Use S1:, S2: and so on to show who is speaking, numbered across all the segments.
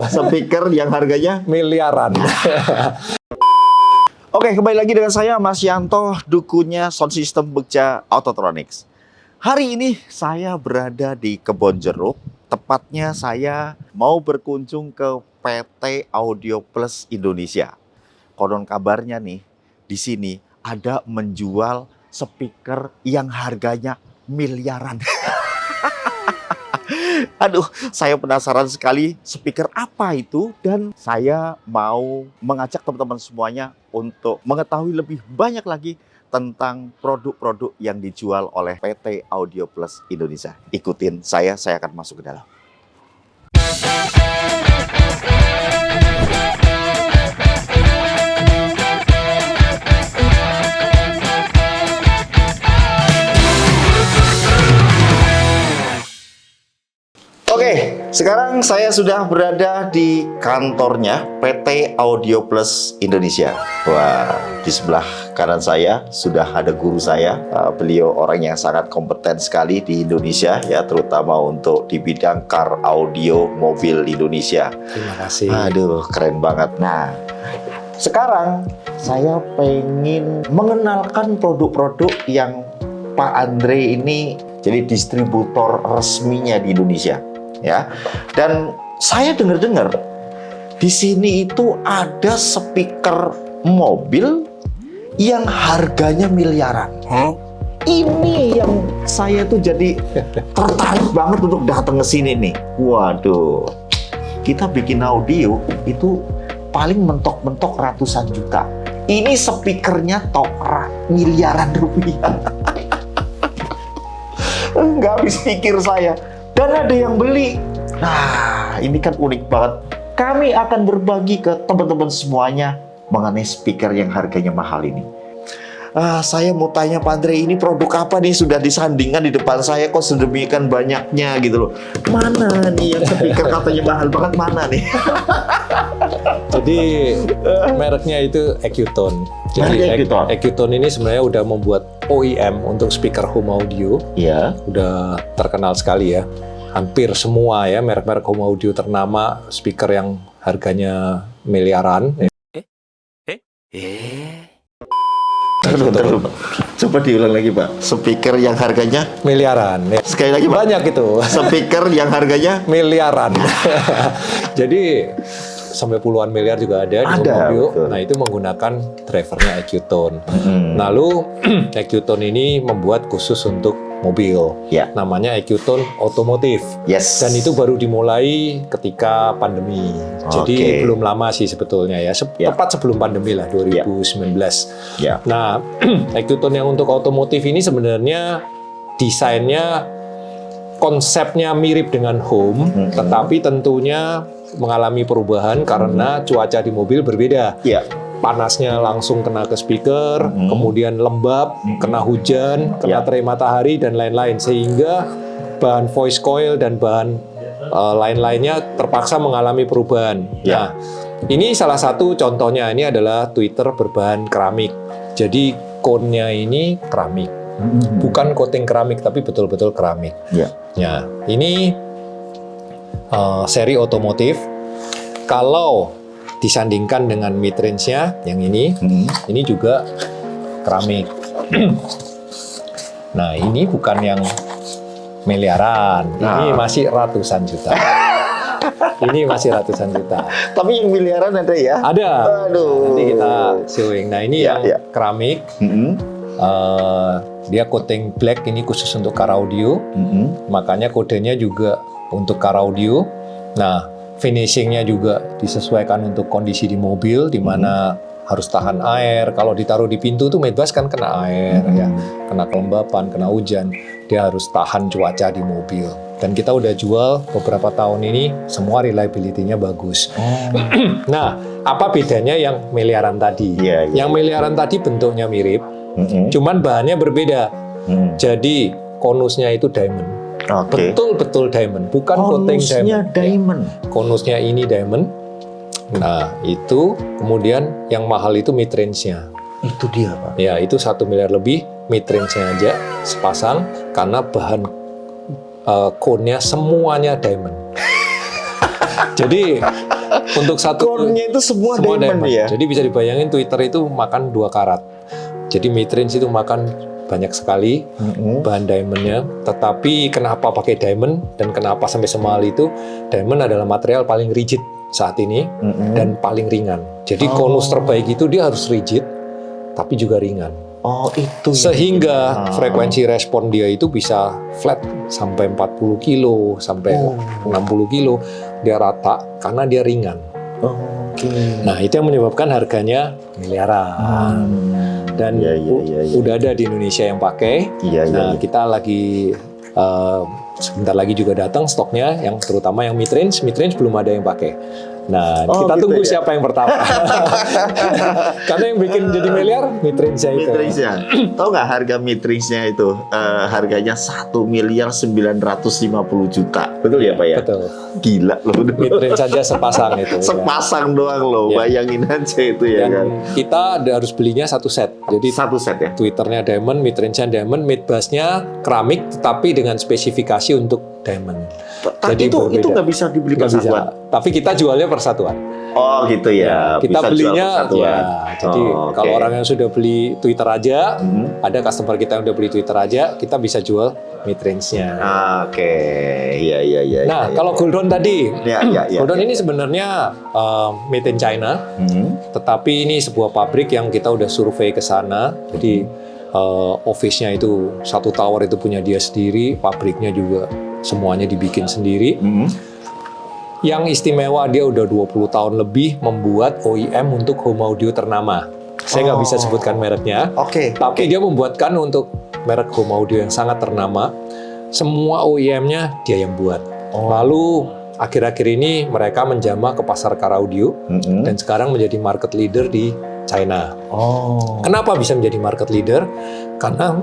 S1: speaker yang harganya
S2: miliaran.
S1: Oke, kembali lagi dengan saya Mas Yanto, dukunya Sound System Begja Autotronics. Hari ini saya berada di Kebon Jeruk. Tepatnya saya mau berkunjung ke PT Audio Plus Indonesia. Konon kabarnya nih, di sini ada menjual speaker yang harganya miliaran. Aduh, saya penasaran sekali speaker apa itu, dan saya mau mengajak teman-teman semuanya untuk mengetahui lebih banyak lagi tentang produk-produk yang dijual oleh PT Audio Plus Indonesia. Ikutin saya akan masuk ke dalam. Oke, sekarang saya sudah berada di kantornya PT Audio Plus Indonesia. Wah, di sebelah kanan saya sudah ada guru saya. Beliau orang yang sangat kompeten sekali di Indonesia, ya, terutama untuk di bidang car audio mobil di Indonesia.
S2: Terima kasih.
S1: Aduh, keren banget. Nah, sekarang saya pengen mengenalkan produk-produk yang Pak Andre ini jadi distributor resminya di Indonesia. Ya, dan saya dengar-dengar di sini itu ada speaker mobil yang harganya miliaran. Ini yang saya tuh jadi tertarik banget untuk datang ke sini nih. Waduh, kita bikin audio itu paling mentok-mentok ratusan juta. Ini speakernya miliaran rupiah. Nggak habis pikir saya. Dan ada yang beli. Nah, ini kan unik banget. Kami akan berbagi ke teman-teman semuanya mengenai speaker yang harganya mahal ini. Saya mau tanya Pak Andre, ini produk apa nih sudah disandingkan di depan saya kok sedemikian banyaknya gitu loh. Mana nih yang speaker katanya mahal banget, mana nih?
S2: Jadi mereknya itu Ecutone. Jadi Ecutone ini sebenarnya udah membuat OEM untuk speaker home audio.
S1: Iya.
S2: Udah terkenal sekali ya. Hampir semua ya merek-merek home audio ternama speaker yang harganya miliaran.
S1: Terus. Coba diulang lagi, Pak. Speaker yang harganya
S2: miliaran. Ya.
S1: Sekali lagi, Pak.
S2: Banyak itu.
S1: Speaker yang harganya
S2: miliaran. Jadi sampai puluhan miliar juga ada di home audio.
S1: Betul.
S2: Nah, itu menggunakan drivernya Ecutone. Lalu Ecutone ini membuat khusus untuk mobil.
S1: Ya.
S2: Namanya Ecutone Automotive.
S1: Yes.
S2: Dan itu baru dimulai ketika pandemi. Jadi belum lama sih sebetulnya ya. Tepat sebelum pandemi lah, 2019.
S1: Ya.
S2: Nah, Ecutone yang untuk otomotif ini sebenarnya desainnya, konsepnya mirip dengan home, tetapi tentunya mengalami perubahan karena cuaca di mobil berbeda.
S1: Ya.
S2: Panasnya langsung kena ke speaker, kemudian lembab, kena hujan, kena terik matahari, dan lain-lain. Sehingga bahan voice coil dan bahan lain-lainnya terpaksa mengalami perubahan. Nah, ini salah satu contohnya. Ini adalah tweeter berbahan keramik. Jadi cone-nya ini keramik. Bukan coating keramik, tapi betul-betul keramik. Ya, ini seri otomotif. Kalau disandingkan dengan mid-range-nya yang ini juga keramik. Nah, ini bukan yang miliaran, ini masih ratusan juta. Ini masih ratusan juta.
S1: Tapi yang miliaran ada ya?
S2: Ada.
S1: Aduh.
S2: Nanti kita showing. Nah, ini yang keramik. Dia coating black, ini khusus untuk car audio. Makanya kodenya juga untuk car audio. Nah, finishingnya juga disesuaikan untuk kondisi di mobil, di mana harus tahan air. Kalau ditaruh di pintu tuh Medbus kan kena air, ya, kena kelembapan, kena hujan. Dia harus tahan cuaca di mobil. Dan kita udah jual beberapa tahun ini, semua reliability-nya bagus. Nah, apa bedanya yang miliaran tadi? Yang miliaran tadi bentuknya mirip, cuman bahannya berbeda. Jadi konusnya itu diamond. Betul-betul diamond, bukan coating diamond. Konusnya ini diamond. Nah, itu kemudian yang mahal itu mid-range-nya.
S1: Itu dia, Pak.
S2: Ya, itu 1 miliar lebih mid-range-nya aja sepasang karena bahan cone-nya semuanya diamond. Jadi Untuk satu
S1: Core-nya itu semua diamond ya?
S2: Jadi bisa dibayangin Twitter itu makan 2 karat. Jadi mid-range itu makan banyak sekali bahan diamondnya. Tetapi kenapa pakai diamond dan kenapa sampai semahal itu? Diamond adalah material paling rigid saat ini dan paling ringan. Jadi konus terbaik itu dia harus rigid tapi juga ringan.
S1: Oh, itu.
S2: Sehingga frekuensi respon dia itu bisa flat sampai 40 kilo, sampai 60 kilo. Dia rata karena dia ringan.
S1: Oke.
S2: Nah, itu yang menyebabkan harganya miliaran. Dan udah ada di Indonesia yang pakai. Nah, kita lagi sebentar lagi juga datang stoknya, yang terutama yang mid-range belum ada yang pakai. Nah, kita
S1: gitu
S2: tunggu
S1: ya?
S2: siapa yang pertama. Karena yang bikin jadi miliar mid-range-nya itu.
S1: Mid-range-nya. Tahu nggak harga mid-range-nya itu? Harganya 1.950.000.000. Betul ya Pak ya?
S2: Betul.
S1: Gila loh.
S2: Mid-range saja sepasang itu.
S1: Sepasang doang loh.
S2: Ya.
S1: Bayangin aja itu ya
S2: Dan
S1: kan.
S2: kita harus belinya satu set. Jadi
S1: Satu set ya?
S2: Twitternya diamond, mid-range-nya diamond, mid-bass-nya keramik, tetapi dengan spesifikasi untuk diamond.
S1: Tapi itu nggak bisa dibeli
S2: Nggak
S1: persatuan?
S2: bisa. Tapi kita jualnya persatuan.
S1: Oh gitu ya.
S2: Kita
S1: bisa
S2: belinya
S1: jual persatuan.
S2: ya. Jadi
S1: Oh,
S2: kalau
S1: oke.
S2: orang yang sudah beli Twitter aja, ada customer kita yang udah beli Twitter aja, kita bisa jual mid-range-nya.
S1: Oke, iya.
S2: Nah, kalau Goldon tadi,
S1: Ya.
S2: Goldon ini sebenarnya made in China, tetapi ini sebuah pabrik yang kita udah survei ke sana. Jadi office-nya itu satu tower itu punya dia sendiri, pabriknya juga semuanya dibikin sendiri. Yang istimewa dia udah 20 tahun lebih membuat OEM untuk home audio ternama. Saya nggak bisa sebutkan mereknya,
S1: Oke.
S2: tapi dia membuatkan untuk merek home audio yang sangat ternama. Semua OEM-nya dia yang buat. Lalu akhir-akhir ini mereka menjamah ke pasar car audio dan sekarang menjadi market leader di China. Kenapa bisa menjadi market leader? Karena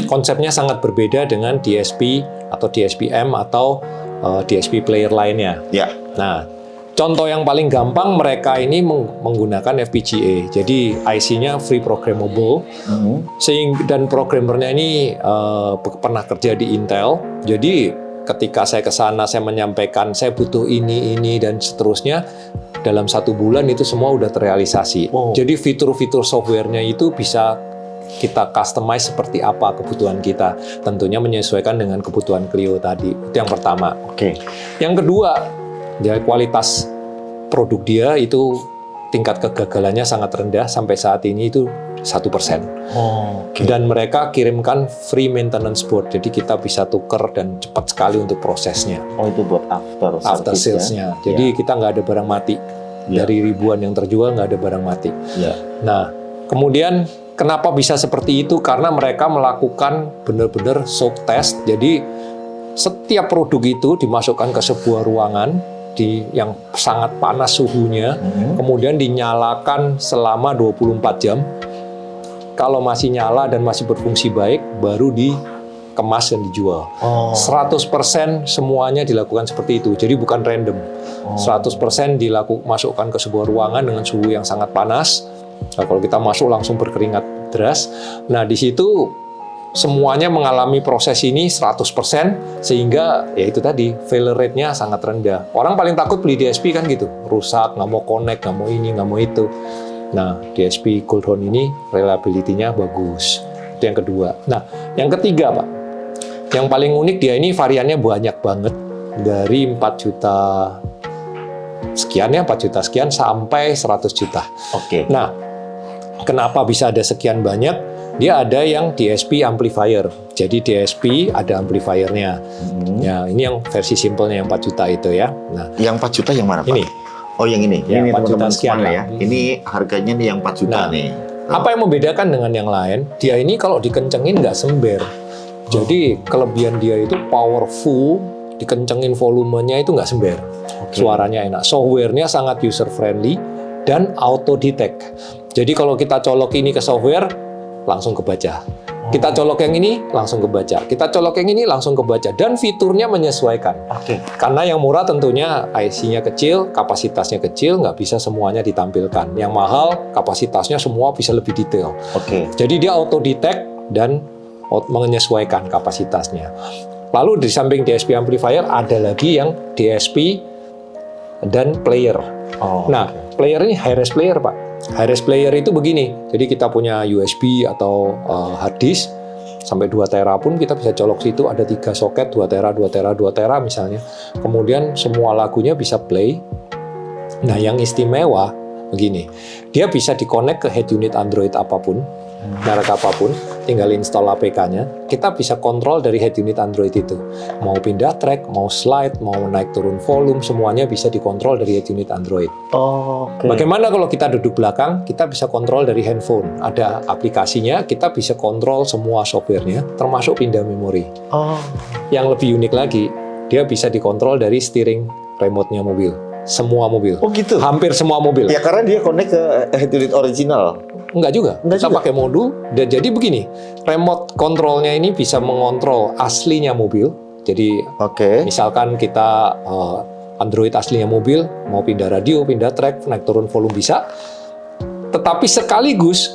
S2: konsepnya sangat berbeda dengan DSP atau DSPM atau DSP player lainnya.
S1: Ya.
S2: Nah, contoh yang paling gampang, mereka ini menggunakan FPGA. Jadi IC-nya free programmable. Dan programmernya ini pernah kerja di Intel. Jadi ketika saya ke sana, saya menyampaikan saya butuh ini dan seterusnya. Dalam 1 bulan itu semua udah terrealisasi. Jadi fitur-fitur softwarenya itu bisa kita customize seperti apa kebutuhan kita. Tentunya menyesuaikan dengan kebutuhan Clio tadi. Itu yang pertama.
S1: Oke.
S2: Yang kedua, ya kualitas produk dia itu tingkat kegagalannya sangat rendah, sampai saat ini itu 1%. Dan mereka kirimkan free maintenance board, jadi kita bisa tuker dan cepat sekali untuk prosesnya.
S1: Oh, itu buat
S2: After sales-nya. Jadi kita nggak ada barang mati. Dari ribuan yang terjual nggak ada barang mati. Nah, kemudian kenapa bisa seperti itu? Karena mereka melakukan benar-benar soak test. Jadi setiap produk itu dimasukkan ke sebuah ruangan yang sangat panas suhunya, kemudian dinyalakan selama 24 jam. Kalau masih nyala dan masih berfungsi baik, baru dikemas dan dijual. 100% semuanya dilakukan seperti itu. Jadi bukan random. 100% masukkan ke sebuah ruangan dengan suhu yang sangat panas. Nah, kalau kita masuk langsung berkeringat deras. Nah, di situ semuanya mengalami proses ini 100%, sehingga ya itu tadi, failure rate-nya sangat rendah. Orang paling takut beli DSP kan gitu, rusak, nggak mau connect, nggak mau ini, nggak mau itu. Nah, DSP Goldon ini reliability-nya bagus. Itu yang kedua. Nah, yang ketiga Pak, yang paling unik dia ini variannya banyak banget. Dari 4 juta sekian ya, 4 juta sekian sampai 100 juta.
S1: Oke.
S2: Nah, kenapa bisa ada sekian banyak? Dia ada yang DSP amplifier. Jadi DSP ada amplifiernya. Ya, ini yang versi simpelnya yang 4 juta itu ya. Nah,
S1: yang 4 juta yang mana Pak?
S2: Ini.
S1: Oh, yang ini.
S2: Ya,
S1: Ini
S2: 4 juta
S1: teman-teman
S2: sekian
S1: semua
S2: lah.
S1: ya. Ini harganya nih yang 4 juta
S2: Nah,
S1: nih.
S2: apa yang membedakan dengan yang lain? Dia ini kalau dikencengin nggak sember. Jadi kelebihan dia itu powerful, dikencengin volumenya itu nggak sember. Suaranya enak. Softwarenya sangat user friendly dan auto detect. Jadi kalau kita colok ini ke software, langsung kebaca. Kita colok yang ini, langsung kebaca. Kita colok yang ini, langsung kebaca. Dan fiturnya menyesuaikan.
S1: Oke.
S2: Karena yang murah tentunya IC-nya kecil, kapasitasnya kecil, nggak bisa semuanya ditampilkan. Yang mahal, kapasitasnya semua bisa lebih detail.
S1: Oke.
S2: Jadi dia auto detect dan menyesuaikan kapasitasnya. Lalu di samping DSP amplifier ada lagi yang DSP dan player.
S1: Oh,
S2: Nah, player ini high-res player, Pak. High-res player itu begini. Jadi kita punya USB atau hard disk sampai 2 tera pun kita bisa colok situ, ada 3 soket 2 tera, 2 tera, 2 tera misalnya. Kemudian semua lagunya bisa play. Nah, yang istimewa begini. Dia bisa di-connect ke head unit Android apapun, merek apapun, tinggal install APK-nya. Kita bisa kontrol dari head unit Android itu. Mau pindah track, mau slide, mau naik turun volume, semuanya bisa dikontrol dari head unit Android.
S1: Oke.
S2: Bagaimana kalau kita duduk belakang, kita bisa kontrol dari handphone. Ada aplikasinya, kita bisa kontrol semua softwarenya, termasuk pindah memori.
S1: Oh,
S2: Yang lebih unik lagi, dia bisa dikontrol dari steering remote-nya mobil. Semua mobil.
S1: oh gitu.
S2: Hampir semua mobil.
S1: Ya karena dia connect ke head unit original.
S2: Enggak juga.
S1: Enggak
S2: Kita
S1: juga.
S2: pakai modul. Dan jadi begini, remote controlnya ini bisa mengontrol aslinya mobil. Jadi
S1: Oke.
S2: misalkan kita Android aslinya mobil, mau pindah radio, pindah track, naik turun volume bisa. Tetapi sekaligus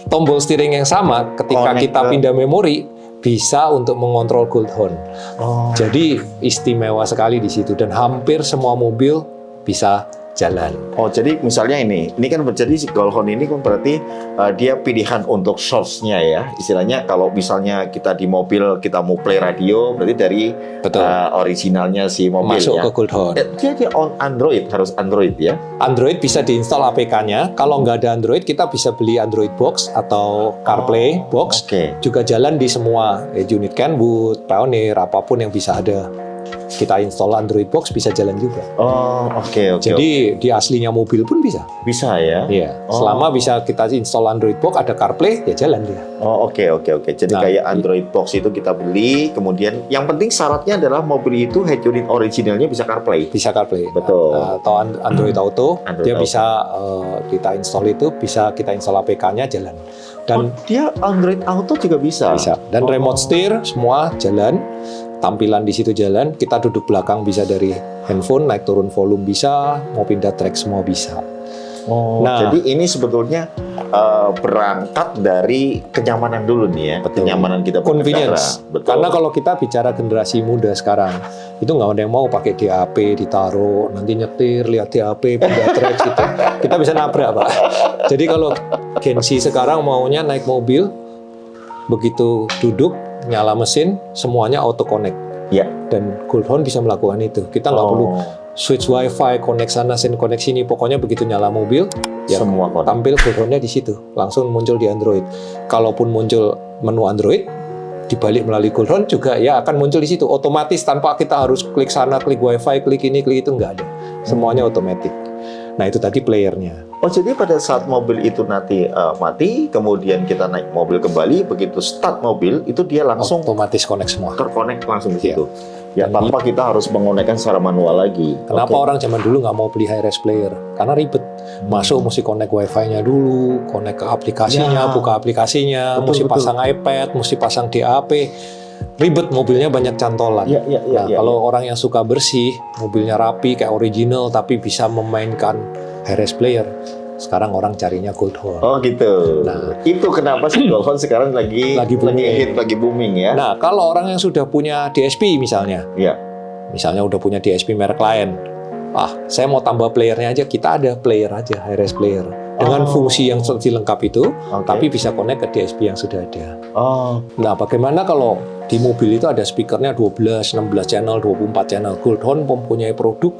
S2: tombol steering yang sama ketika
S1: Connect
S2: kita
S1: ke-
S2: pindah memori bisa untuk mengontrol cold horn.
S1: Oh.
S2: Jadi istimewa sekali di situ dan hampir semua mobil bisa jalan.
S1: Oh, jadi misalnya ini kan berjadi si Gold Horn ini kan berarti dia pilihan untuk source-nya ya. Istilahnya kalau misalnya kita di mobil kita mau play radio, berarti dari
S2: Betul.
S1: originalnya si mobil
S2: Masuk
S1: ya.
S2: ke cold horn.
S1: Dia on Android, harus Android ya.
S2: Android bisa diinstal APK-nya. Kalau nggak ada Android, kita bisa beli Android Box atau CarPlay Box.
S1: Oke.
S2: Juga jalan di semua unit Kenwood, Pioneer, apapun yang bisa ada. Kita install Android Box bisa jalan juga.
S1: Oh, oke.
S2: Jadi di aslinya mobil pun bisa.
S1: Bisa ya.
S2: Iya.
S1: Oh.
S2: Selama bisa kita install Android Box, ada CarPlay, ya jalan dia.
S1: Oh, oke. Jadi
S2: Nah,
S1: kayak Android Box itu kita beli, kemudian yang penting syaratnya adalah mobil itu head unit originalnya bisa CarPlay.
S2: Bisa CarPlay.
S1: Betul.
S2: Atau Android Auto,
S1: Android
S2: dia
S1: Auto.
S2: bisa kita install itu, bisa kita install APK-nya jalan. Dan
S1: Dia Android Auto juga bisa.
S2: bisa. Dan
S1: Oh.
S2: remote steer semua jalan. Tampilan di situ jalan. Kita duduk belakang bisa dari handphone, naik turun volume bisa, mau pindah track semua bisa.
S1: Oh,
S2: Nah.
S1: jadi ini sebetulnya berangkat dari kenyamanan dulu nih ya.
S2: Betul.
S1: Kenyamanan kita berkendara.
S2: Convenience.
S1: Betul.
S2: Karena kalau kita bicara generasi muda sekarang, itu nggak ada yang mau pakai DAP ditaruh, nanti nyetir, lihat DAP, pindah track gitu. Kita bisa nabrak, Pak. Jadi kalau Gen Z sekarang maunya naik mobil, begitu duduk, nyala mesin, semuanya auto connect.
S1: Ya.
S2: Dan Gold Horn bisa melakukan itu. Kita nggak perlu switch wifi, connect sana, connect sini. Pokoknya begitu nyala mobil, ya
S1: semua connect.
S2: tampil Gold Horn-nya di situ, langsung muncul di Android. Kalaupun muncul menu Android, dibalik melalui Gold Horn juga ya akan muncul di situ, otomatis tanpa kita harus klik sana, klik wifi, klik ini, klik itu, nggak ada. Semuanya otomatis. Nah itu tadi playernya.
S1: Oh, jadi pada saat mobil itu nanti mati, kemudian kita naik mobil kembali, begitu start mobil, itu dia langsung
S2: Otomatis connect semua.
S1: terkonek langsung di
S2: Iya.
S1: situ. Ya,
S2: Dan
S1: tanpa kita harus mengonekkan secara manual lagi.
S2: Kenapa
S1: Oke.
S2: orang zaman dulu nggak mau beli high-res player? Karena ribet. Masuk mesti connect wifi-nya dulu, connect ke aplikasinya,
S1: Ya.
S2: buka aplikasinya,
S1: Betul,
S2: mesti
S1: betul.
S2: pasang iPad, mesti pasang DAP. Ribet, mobilnya banyak cantolan.
S1: Ya, ya, ya,
S2: Nah,
S1: ya,
S2: kalau orang yang suka bersih, mobilnya rapi kayak original tapi bisa memainkan high-res player, sekarang orang carinya Gold Horn.
S1: Oh gitu.
S2: Nah.
S1: Itu kenapa si Gold Horn sekarang lagi
S2: booming.
S1: hit, lagi booming ya.
S2: Nah, kalau orang yang sudah punya DSP misalnya,
S1: Ya.
S2: misalnya udah punya DSP merek lain, saya mau tambah playernya aja, kita ada player aja, high-res player. Dengan
S1: Oh.
S2: fungsi yang seperti lengkap itu,
S1: Oke.
S2: tapi bisa connect ke DSP yang sudah ada.
S1: Oh.
S2: Nah, bagaimana kalau di mobil itu ada speakernya 12, 16 channel, 24 channel. Gold Horn mempunyai produk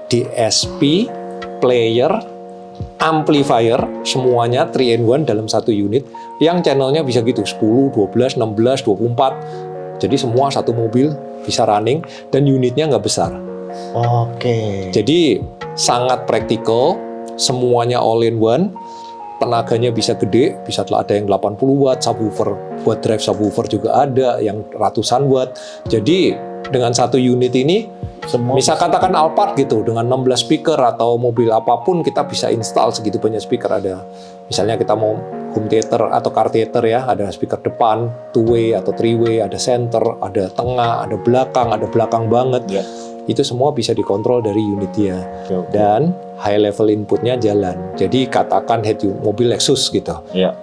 S2: DSP, player, amplifier, semuanya 3-in-1 dalam satu unit, yang channelnya bisa gitu, 10, 12, 16, 24. Jadi semua satu mobil bisa running, dan unitnya nggak besar.
S1: Oke.
S2: Jadi sangat praktikal, semuanya all in one, tenaganya bisa gede, bisa ada yang 80 watt, subwoofer, buat drive subwoofer juga ada, yang ratusan watt. Jadi dengan satu unit ini,
S1: Semua
S2: bisa katakan Alphard gitu, dengan 16 speaker atau mobil apapun kita bisa install segitu banyak speaker. Ada misalnya kita mau home theater atau car theater ya, ada speaker depan, two way atau three way, ada center, ada tengah, ada belakang banget.
S1: Ya.
S2: Itu semua bisa dikontrol dari unit dia.
S1: Oke.
S2: Dan high level inputnya jalan. Jadi katakan mobil Lexus gitu.
S1: Ya.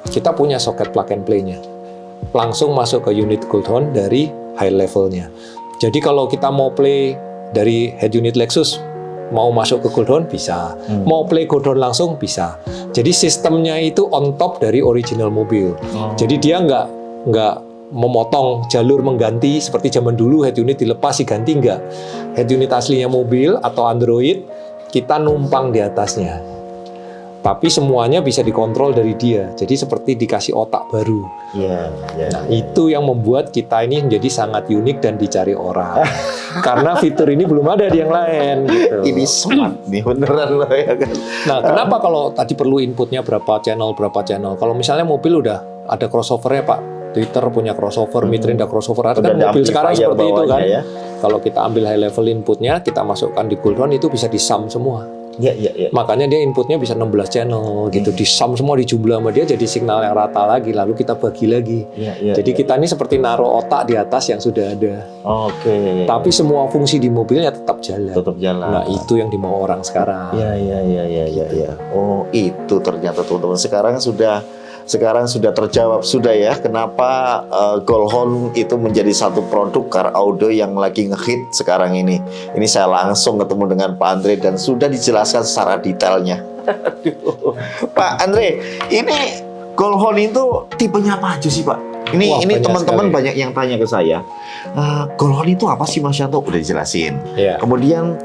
S2: Kita punya soket plug and play-nya. Langsung masuk ke unit Gold Horn dari high levelnya. Jadi kalau kita mau play dari head unit Lexus, mau masuk ke cooldown bisa, mau play cooldown langsung bisa. Jadi sistemnya itu on top dari original mobil. Jadi dia nggak memotong jalur mengganti seperti zaman dulu head unit dilepas diganti, enggak. Head unit aslinya mobil atau Android kita numpang di atasnya. Tapi semuanya bisa dikontrol dari dia. Jadi seperti dikasih otak baru. Nah, itu yang membuat kita ini menjadi sangat unik dan dicari orang. Karena fitur ini belum ada di yang lain. Gitu.
S1: Ini smart nih beneran loh ya kan.
S2: Nah, kenapa kalau tadi perlu inputnya berapa channel? Kalau misalnya mobil udah ada crossover-nya Pak. Twitter punya crossover, Mitrin ada crossover. Ada kan mobil sekarang seperti itu kan. Ya. Kalau kita ambil high level inputnya, kita masukkan di cooldown itu bisa di-sum semua.
S1: Ya.
S2: Makanya dia inputnya bisa 16 channel gitu, di-sum semua, dijumlah sama dia jadi signal yang rata lagi, lalu kita bagi lagi. Jadi kita ini seperti naruh otak di atas yang sudah ada. Tapi semua fungsi di mobilnya tetap jalan. Nah, itu yang dimau orang sekarang.
S1: Ya. Oh, itu ternyata teman-teman sekarang sudah terjawab sudah ya kenapa Goldhorn itu menjadi satu produk car audio yang lagi ngehit sekarang ini. Ini saya langsung ketemu dengan Pak Andre dan sudah dijelaskan secara detailnya. Aduh. Pak Andre, ini Goldhorn itu tipenya apa aja sih Pak? Ini teman-teman banyak yang tanya ke saya. Goldhorn itu apa sih Mas Yanto? Udah dijelasin. Kemudian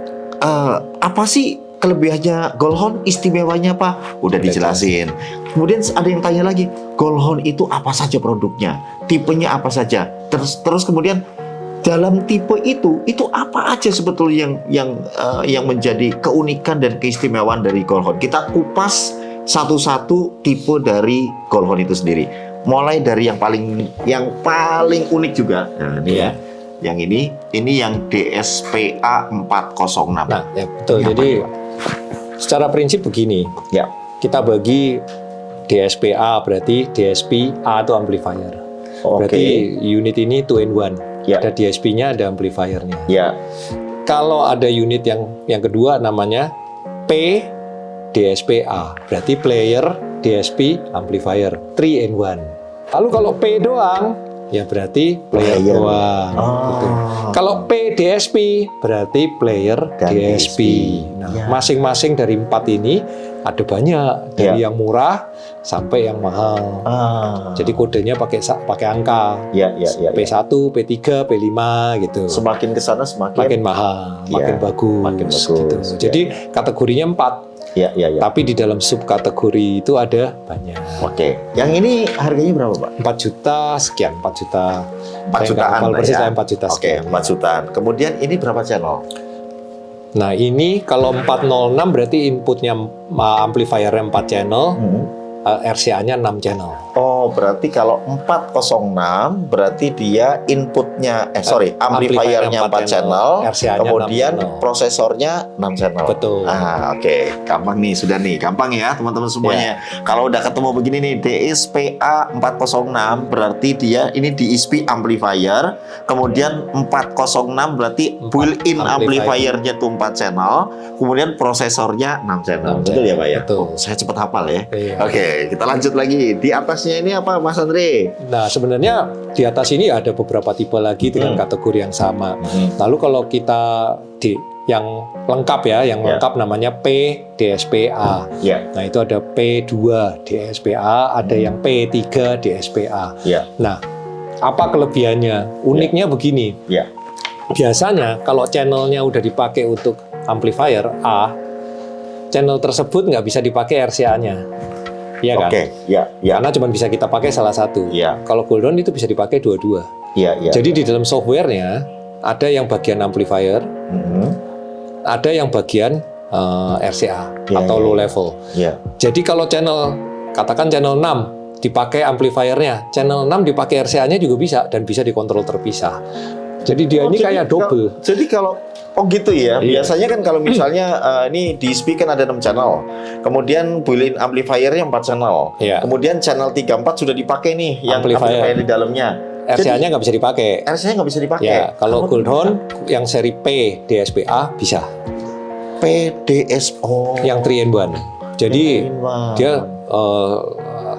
S1: apa sih kelebihannya Goldhorn, istimewanya Pak? Udah dijelasin. Kemudian ada yang tanya lagi, Goldhorn itu apa saja produknya? Tipenya apa saja? Terus kemudian dalam tipe itu apa aja sebetulnya yang menjadi keunikan dan keistimewaan dari Goldhorn? Kita kupas satu-satu tipe dari Goldhorn itu sendiri. Mulai dari yang paling unik juga. Nah, ini ya. Yang ini yang DSPA 406.
S2: Nah, ya betul. Jadi secara prinsip begini.
S1: Ya.
S2: Kita bagi DSPA berarti DSP A itu amplifier. Berarti unit ini 2-in-1. Ada DSP-nya, ada amplifiernya. Kalau ada unit yang kedua namanya P DSPA, berarti player DSP amplifier 3-in-1. Lalu kalau P doang ya berarti player doang. Gitu. Kalau P DSP berarti player DSP. Nah, masing-masing dari 4 ini ada banyak, dari yang murah sampai yang mahal. Jadi kodenya pakai angka. P1, P3, P5 gitu.
S1: Semakin ke sana semakin
S2: mahal, makin bagus gitu. Jadi kategorinya 4. Tapi di dalam subkategori itu ada banyak.
S1: Yang ini harganya berapa Pak?
S2: 4 juta sekian, 4 juta.
S1: 4 jutaan
S2: persis ya? 4 juta sekian.
S1: 4 jutaan. Kemudian ini berapa channel?
S2: Nah ini kalau 406 berarti inputnya amplifiernya 4 channel, RCA-nya 6 channel.
S1: Oh, berarti kalau 406 berarti dia inputnya amplifiernya 4 channel, kemudian 6 channel. Prosesornya 6 channel.
S2: Betul.
S1: Gampang nih, sudah nih, gampang ya teman-teman semuanya. Kalau udah ketemu begini nih, DSPA 406 berarti dia ini DSP amplifier, kemudian 406 berarti built-in amplifiernya tuh 4 channel, kemudian prosesornya 6 channel. Betul ya Pak ya?
S2: Betul.
S1: Saya cepat hafal ya. Kita lanjut lagi. Di atasnya ini apa Mas Andre?
S2: Nah, sebenarnya di atas ini ada beberapa tipe lagi dengan kategori yang sama. Lalu kalau kita di yang lengkap ya, lengkap namanya P DSPA. Nah, itu ada P2 DSPA, ada yang P3 DSPA. Nah, apa kelebihannya? Uniknya begini. Biasanya kalau channelnya udah dipakai untuk amplifier A, channel tersebut nggak bisa dipakai RCA-nya. Iya kan? Karena cuma bisa kita pakai salah satu. Kalau Goldhorn itu bisa dipakai dua-dua. Jadi di dalam softwarenya ada yang bagian amplifier, ada yang bagian RCA atau low level. Jadi kalau katakan channel 6 dipakai amplifiernya, channel 6 dipakai RCA-nya juga bisa dan bisa dikontrol terpisah. Jadi dia ini kayak double.
S1: Jadi kalau gitu ya. Biasanya kan kalau misalnya ini di DSP kan ada 6 channel. Kemudian built-in amplifiernya 4 channel. Kemudian channel 3 4 sudah dipakai nih yang amplifier di dalamnya.
S2: RCA-nya nggak bisa dipakai.
S1: RCA-nya nggak bisa dipakai.
S2: Kalau Goldhorn yang seri P DSPA bisa. Yang 3-in-1. Jadi dia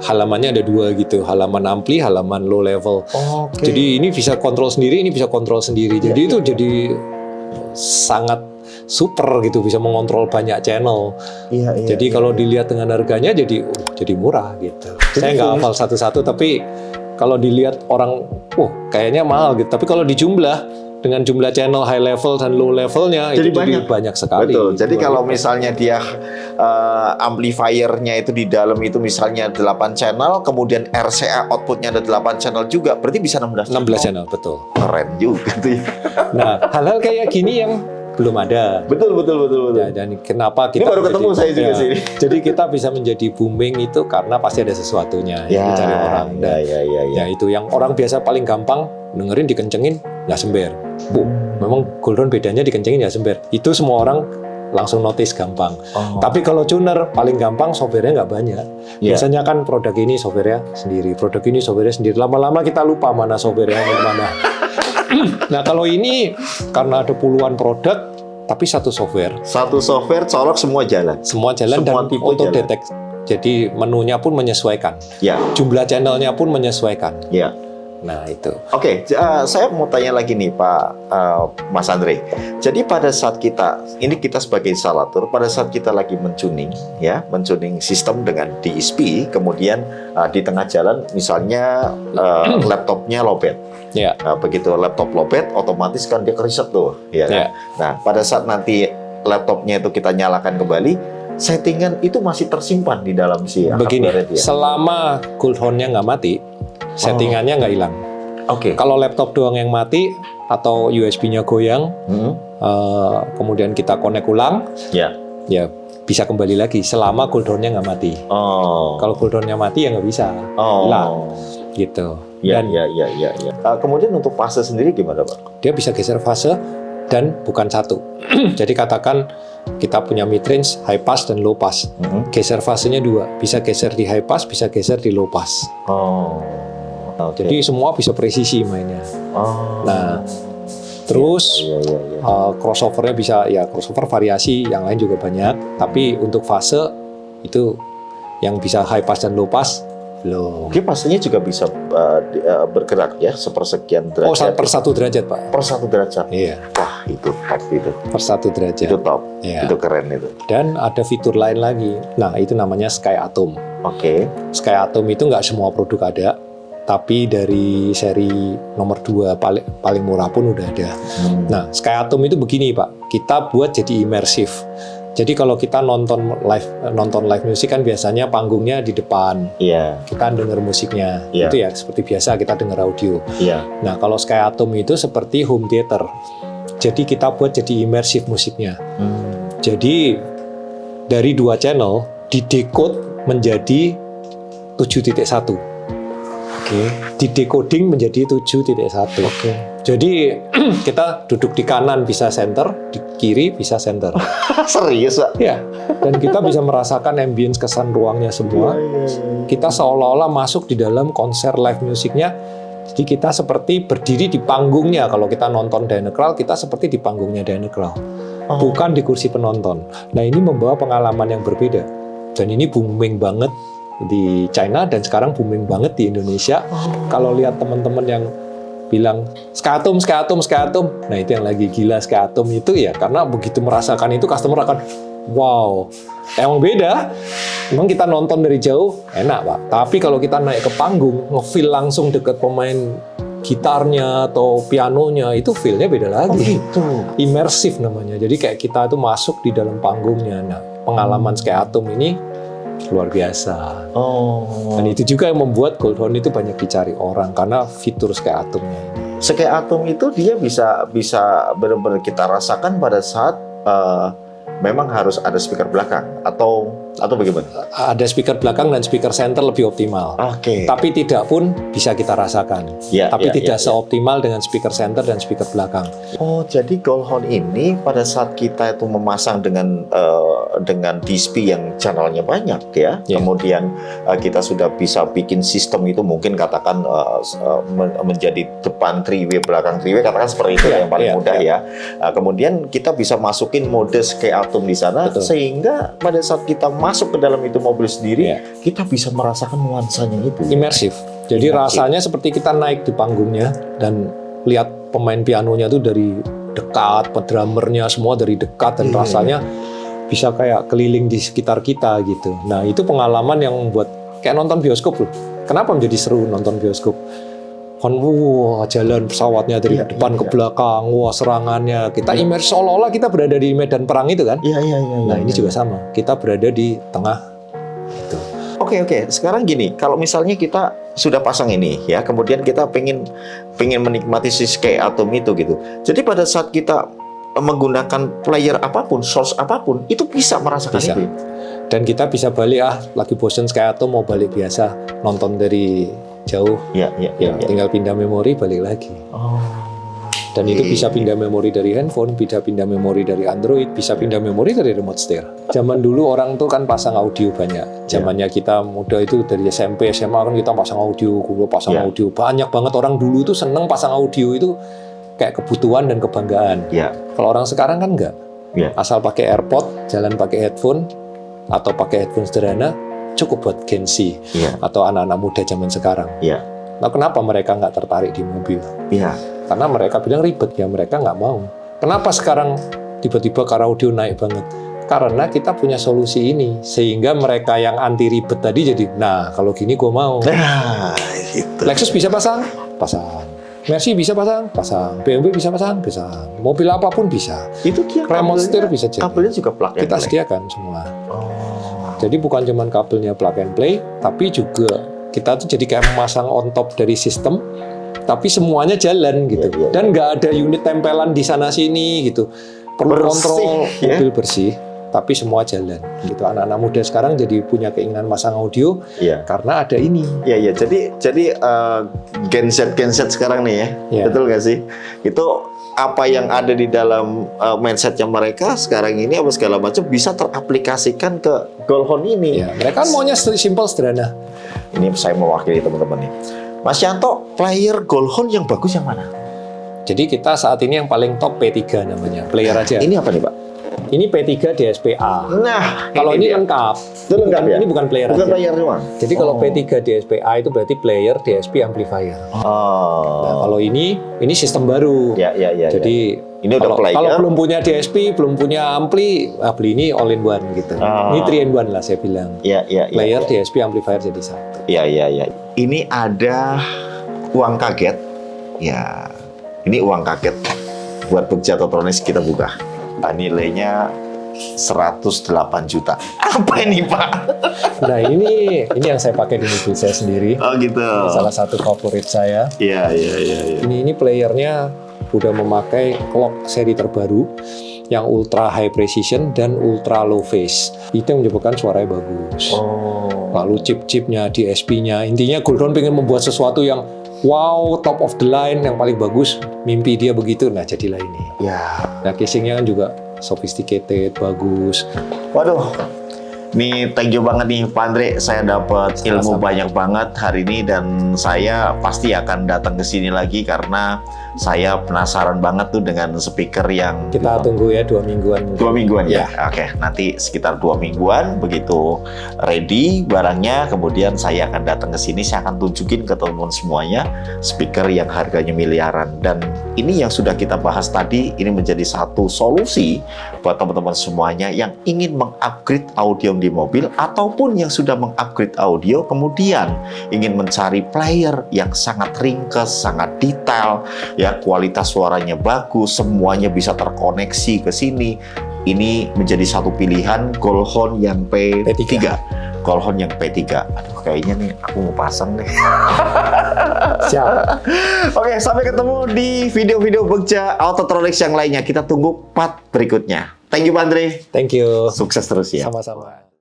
S2: halamannya ada 2 gitu, halaman ampli, halaman low level. Jadi ini bisa kontrol sendiri, ini bisa kontrol sendiri. Jadi itu jadi sangat super gitu, bisa mengontrol banyak channel.
S1: Iya, iya.
S2: Jadi kalau dilihat dengan harganya jadi murah gitu. Saya nggak hafal satu-satu, tapi kalau dilihat orang, kayaknya mahal gitu. Tapi kalau dijumlah dengan jumlah channel high level dan low levelnya
S1: Jadi
S2: itu jadi banyak sekali.
S1: Betul. Jadi
S2: Luar
S1: kalau
S2: biasa.
S1: misalnya dia amplifiernya itu di dalam itu misalnya 8 channel, kemudian RCA outputnya ada 8 channel juga, berarti bisa 16
S2: channel, betul.
S1: Keren juga tuh ya.
S2: Nah, hal-hal kayak gini yang belum ada.
S1: Betul.
S2: Ya, dan kenapa kita
S1: Ini baru ketemu saya juga sih.
S2: Jadi kita bisa menjadi booming itu karena pasti ada sesuatunya yang dicari orang. Dan ya itu yang orang biasa paling gampang dengerin dikencengin nggak sember. Memang Goldhorn bedanya dikencengin nggak sember. Itu semua orang langsung notice gampang. Tapi kalau tuner paling gampang softwarenya nggak banyak. Biasanya kan produk ini softwarenya sendiri, produk ini softwarenya sendiri. Lama-lama kita lupa mana softwarenya mana. Nah kalau ini karena ada puluhan produk tapi satu software.
S1: Satu software colok semua jalan.
S2: Semua jalan
S1: Semua
S2: dan
S1: tipe
S2: auto
S1: jalan.
S2: detect. Jadi menunya pun menyesuaikan.
S1: Ya,
S2: Jumlah channelnya pun menyesuaikan.
S1: ya.
S2: Nah itu.
S1: Oke, saya mau tanya lagi nih Pak Mas Andre. Jadi pada saat ini kita sebagai instalator, pada saat kita lagi mentuning sistem dengan DSP, kemudian di tengah jalan misalnya laptopnya lowbat.
S2: Ya.
S1: Begitu laptop lowbat, otomatis kan dia kereset tuh, ya kan?
S2: Ya.
S1: Nah, pada saat nanti laptopnya itu kita nyalakan kembali, settingan itu masih tersimpan di dalam si
S2: Begini,
S1: hardware itu ya?
S2: selama Goldhorn-nya nggak mati, settingannya nggak hilang.
S1: Oke.
S2: Kalau laptop doang yang mati atau USB-nya goyang, kemudian kita connect ulang,
S1: Ya.
S2: ya bisa kembali lagi selama Goldhorn-nya nggak mati. Kalau Goldhorn-nya mati ya nggak bisa, hilang gitu.
S1: Ya,
S2: Dan
S1: ya. Kemudian untuk fase sendiri gimana, Pak?
S2: dia bisa geser fase dan bukan satu. Jadi katakan kita punya mid range, high pass dan low pass. Geser fasenya 2, bisa geser di high pass, bisa geser di low pass. Jadi semua bisa presisi mainnya. Nah, terus crossovernya bisa crossover variasi yang lain juga banyak. Tapi untuk fase itu yang bisa high pass dan low pass belum.
S1: Dia fasenya juga bisa bergerak ya sepersekian derajat.
S2: Per 1 derajat Pak.
S1: Per 1 derajat.
S2: Iya.
S1: Wah, itu top itu.
S2: Per 1 derajat.
S1: Itu top.
S2: Iya.
S1: Itu keren itu.
S2: Dan ada fitur lain lagi. Nah, itu namanya Sky Atom.
S1: Oke.
S2: Sky Atom itu nggak semua produk ada, tapi dari seri nomor 2 paling murah pun udah ada. Nah, Sky Atom itu begini Pak, kita buat jadi imersif. Jadi kalau kita nonton live music kan biasanya panggungnya di depan,
S1: Iya.
S2: kita denger musiknya,
S1: Iya.
S2: itu ya seperti biasa kita denger audio.
S1: Iya.
S2: Nah, kalau Sky Atom itu seperti home theater. Jadi kita buat jadi imersif musiknya. Jadi dari 2 channel didecode menjadi 7.1.
S1: Oke.
S2: Didecoding menjadi 7.1.
S1: Oke.
S2: Jadi kita duduk di kanan bisa center, di kiri bisa center.
S1: Serius, Pak?
S2: Ya, dan kita bisa merasakan ambience kesan ruangnya semua. Kita seolah-olah masuk di dalam konser live musiknya. Jadi kita seperti berdiri di panggungnya. Kalau kita nonton Dynacral, kita seperti di panggungnya Dynacral. Bukan di kursi penonton. Nah, ini membawa pengalaman yang berbeda. Dan ini booming banget di China dan sekarang booming banget di Indonesia. Kalau lihat teman-teman yang bilang Sky Atom, nah itu yang lagi gila Sky Atom itu ya karena begitu merasakan itu customer akan wow, emang beda. Memang kita nonton dari jauh enak Pak, tapi kalau kita naik ke panggung ngefeel langsung deket pemain gitarnya atau pianonya itu feel-nya beda lagi. Imersif namanya. Jadi kayak kita tuh masuk di dalam panggungnya. Nah, pengalaman Sky Atom ini luar biasa. Dan itu juga yang membuat Goldhorn itu banyak dicari orang karena fitur Sky Atomnya ini.
S1: Sky Atom itu dia bisa benar-benar kita rasakan pada saat memang harus ada speaker belakang atau bagaimana?
S2: Ada speaker belakang dan speaker center lebih optimal.
S1: Oke.
S2: Tapi tidak pun bisa kita rasakan.
S1: Ya,
S2: Tapi
S1: ya,
S2: tidak
S1: ya, ya.
S2: seoptimal dengan speaker center dan speaker belakang.
S1: Oh, jadi Goldhorn ini pada saat kita itu memasang dengan DSP yang channelnya banyak ya,
S2: Ya.
S1: kemudian kita sudah bisa bikin sistem itu mungkin katakan menjadi depan 3W, belakang 3W, katakan seperti itu
S2: Ya,
S1: yang paling
S2: ya,
S1: mudah
S2: ya.
S1: ya. Kemudian kita bisa masukin mode Sky Atom di sana,
S2: Betul.
S1: sehingga pada saat kita masuk ke dalam itu mobil sendiri,
S2: Ya.
S1: kita bisa merasakan nuansanya itu.
S2: Imersif. Jadi
S1: Imersif.
S2: rasanya seperti kita naik di panggungnya dan lihat pemain pianonya tuh dari dekat, drummernya semua dari dekat dan rasanya bisa kayak keliling di sekitar kita gitu. Nah itu pengalaman yang membuat kayak nonton bioskop loh. Kenapa menjadi seru nonton bioskop? Kan wah jalan pesawatnya dari depan ke belakang, wah serangannya. Kita immerse seolah-olah kita berada di medan perang itu kan.
S1: Iya.
S2: Nah ini juga sama, kita berada di tengah itu.
S1: Oke. Sekarang gini, kalau misalnya kita sudah pasang ini ya, kemudian kita pengen menikmati si Sky Atom itu gitu. Jadi pada saat kita menggunakan player apapun, source apapun, itu bisa merasakan
S2: Bisa.
S1: itu.
S2: Dan kita bisa balik lagi bosen Sky Atom mau balik biasa nonton dari jauh.
S1: Iya.
S2: Tinggal pindah memori balik lagi.
S1: Oh.
S2: Dan itu bisa pindah memori dari handphone, bisa pindah memori dari Android, bisa pindah memori dari remote steer. Zaman dulu orang tuh kan pasang audio banyak. Zamannya kita muda itu dari SMP, SMA kan kita pasang audio, audio. Banyak banget orang dulu itu seneng pasang audio itu kayak kebutuhan dan kebanggaan.
S1: Iya.
S2: Kalau orang sekarang kan enggak.
S1: Iya.
S2: Asal pakai AirPod, jalan pakai headphone, atau pakai headphone sederhana, cukup buat Gen Z.
S1: Iya.
S2: Atau anak-anak muda zaman sekarang.
S1: Iya.
S2: Nah kenapa mereka nggak tertarik di mobil?
S1: Iya.
S2: Karena mereka bilang ribet, ya mereka nggak mau. Kenapa sekarang tiba-tiba car audio naik banget? Karena kita punya solusi ini, sehingga mereka yang anti ribet tadi jadi, nah kalau gini gue mau.
S1: Nah, itu.
S2: Lexus bisa pasang, Mercy bisa pasang, BMW bisa pasang. Mobil apapun bisa.
S1: Itu dia
S2: Remote steer bisa jadi.
S1: Kabelnya juga plug and
S2: Kita
S1: play.
S2: sediakan semua.
S1: Oh.
S2: Jadi bukan cuma kabelnya plug and play, tapi juga kita tuh jadi kayak memasang on top dari sistem, tapi semuanya jalan gitu.
S1: Iya.
S2: Dan nggak ada unit tempelan di sana sini gitu. Perlu
S1: Bersih,
S2: kontrol
S1: ya.
S2: mobil bersih, tapi semua jalan gitu. Anak-anak muda sekarang jadi punya keinginan masang audio
S1: Iya.
S2: karena ada ini.
S1: Iya. Jadi Gen Z sekarang nih ya,
S2: Iya.
S1: betul nggak sih? Itu apa yang ada di dalam mindsetnya mereka sekarang ini apa segala macam bisa teraplikasikan ke Goldhorn ini.
S2: Ya, mereka kan maunya simple sederhana.
S1: Ini saya mewakili teman-teman nih. Mas Yanto, player Goldhorn yang bagus yang mana?
S2: Jadi kita saat ini yang paling top P3 namanya, player aja.
S1: Ini apa nih, Pak?
S2: Ini P3 DSPA.
S1: Nah,
S2: Kalau ini
S1: dia.
S2: lengkap.
S1: Itu lengkap ya?
S2: Ini bukan player
S1: Bukan
S2: aja.
S1: player doang.
S2: Jadi kalau P3 DSPA itu berarti player DSP amplifier.
S1: Oh.
S2: Nah, kalau ini sistem baru.
S1: Ya.
S2: Jadi
S1: Ini udah player.
S2: kalau belum punya DSP, belum punya ampli, beli ini all in one gitu. Ini 3 in 1 lah saya bilang.
S1: Ya.
S2: Player DSP amplifier jadi satu.
S1: Ya. Ini ada uang kaget. Ya. Ini uang kaget buat Begja Autotronics kita buka. Nah, nilainya 108 juta. Apa ini, Pak?
S2: Nah, ini yang saya pakai di mobil saya sendiri.
S1: Oh, gitu.
S2: Salah satu favorit saya.
S1: Iya.
S2: Ini playernya udah memakai clock seri terbaru yang ultra high precision dan ultra low phase. Itu yang menyebabkan suaranya bagus.
S1: Oh.
S2: Lalu chip-chipnya, DSP-nya. Intinya Goldhorn pengen membuat sesuatu yang wow, top of the line, yang paling bagus. Mimpi dia begitu, nah jadilah ini.
S1: Ya.
S2: Nah casingnya kan juga sophisticated, bagus.
S1: Waduh. Nih, thank you banget nih Pak Andre. Saya dapat ilmu
S2: Sama-sama.
S1: banyak banget hari ini dan saya pasti akan datang ke sini lagi karena saya penasaran banget tuh dengan speaker yang
S2: Kita tunggu ya 2 mingguan.
S1: 2 mingguan ya. Oke, nanti sekitar 2 mingguan begitu ready barangnya, kemudian saya akan datang ke sini, saya akan tunjukin ke teman-teman semuanya speaker yang harganya miliaran. Dan ini yang sudah kita bahas tadi, ini menjadi satu solusi buat teman-teman semuanya yang ingin mengupgrade audio di mobil ataupun yang sudah mengupgrade audio kemudian ingin mencari player yang sangat ringkes, sangat detail, ya kualitas suaranya bagus, semuanya bisa terkoneksi ke sini. Ini menjadi satu pilihan Goldhorn yang P3. Goldhorn yang P3. Aduh, kayaknya nih aku mau pasang deh.
S2: Siap.
S1: Oke, sampai ketemu di video-video Begja Autotronics yang lainnya. Kita tunggu part berikutnya. Thank you, Pak Andre.
S2: Thank you.
S1: Sukses terus ya.
S2: Sama-sama.